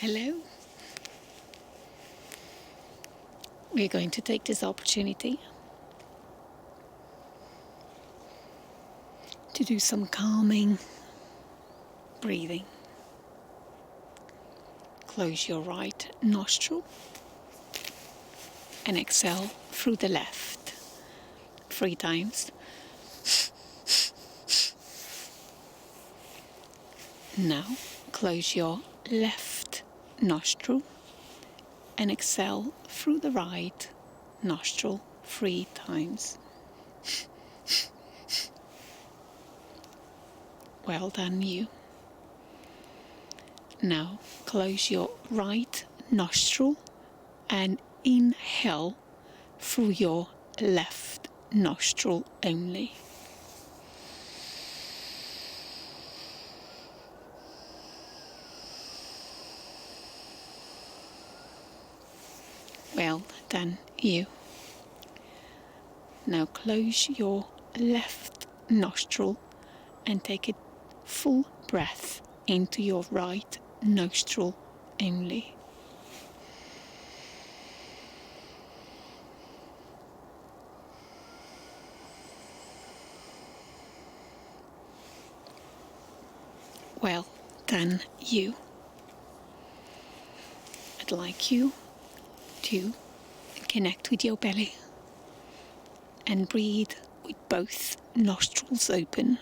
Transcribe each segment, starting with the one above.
Hello. We're going to take this opportunity to do some calming breathing. Close your right nostril and exhale through the left 3 times. Now close your left nostril and exhale through the right nostril 3 times. Well done, you. Now close your right nostril and inhale through your left nostril only. Well done, you. Now close your left nostril and take a full breath into your right nostril only. Well done, you. I'd like you to connect with your belly and breathe with both nostrils open.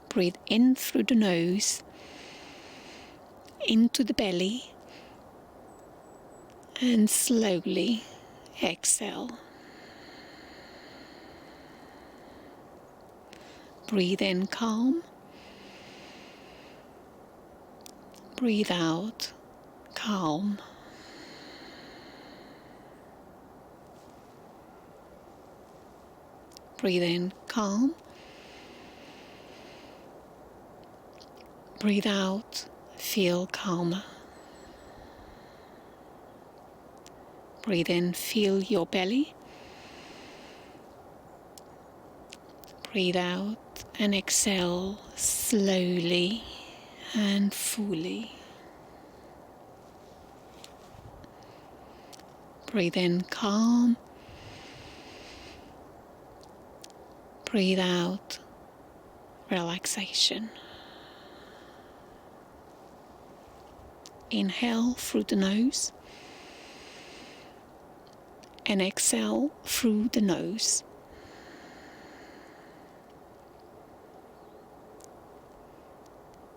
Breathe in through the nose, into the belly, and slowly exhale. Breathe in calm. Breathe out calm. Breathe in calm. Breathe out, feel calmer. Breathe in, feel your belly. Breathe out and exhale slowly and fully. Breathe in calm. Breathe out relaxation. Inhale through the nose and exhale through the nose.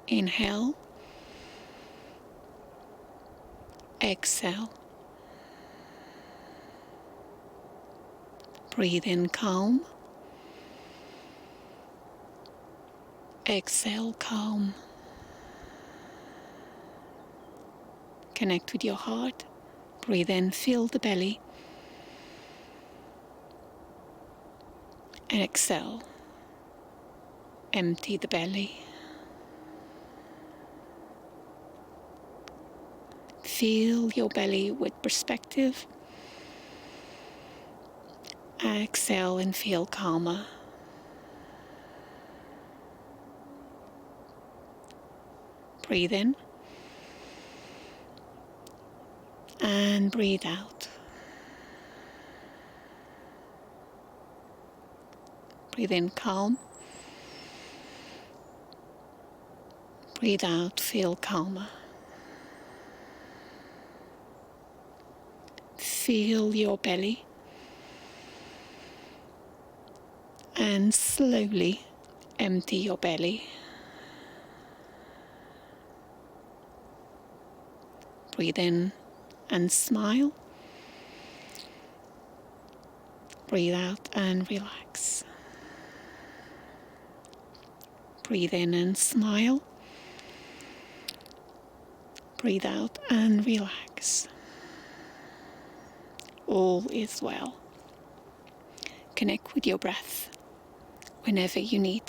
Inhale, exhale. Breathe in calm. Exhale calm. Connect with your heart. Breathe in, fill the belly. And exhale. Empty the belly. Feel your belly with perspective. Exhale and feel calmer. Breathe in. And breathe out. Breathe in calm. Breathe out, feel calmer. Feel your belly. And slowly empty your belly. Breathe in and smile. Breathe out and relax. Breathe in and smile. Breathe out and relax. All is well. Connect with your breath whenever you need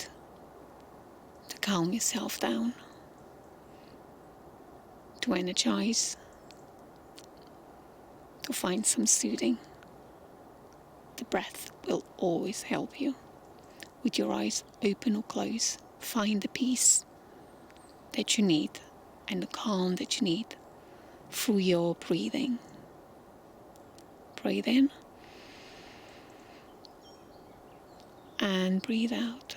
to calm yourself down, to energize, to find some soothing. The breath will always help you. With your eyes open or closed, find the peace that you need and the calm that you need through your breathing. Breathe in and breathe out.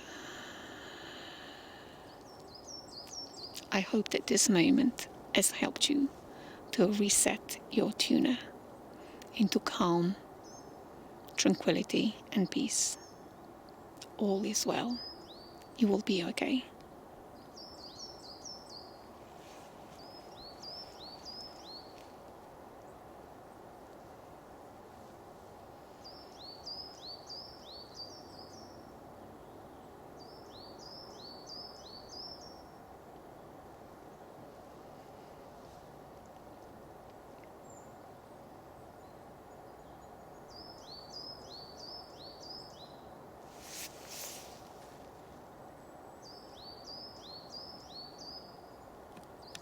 I hope that this moment has helped you to reset your tuna into calm, tranquility and peace. All is well. You will be okay.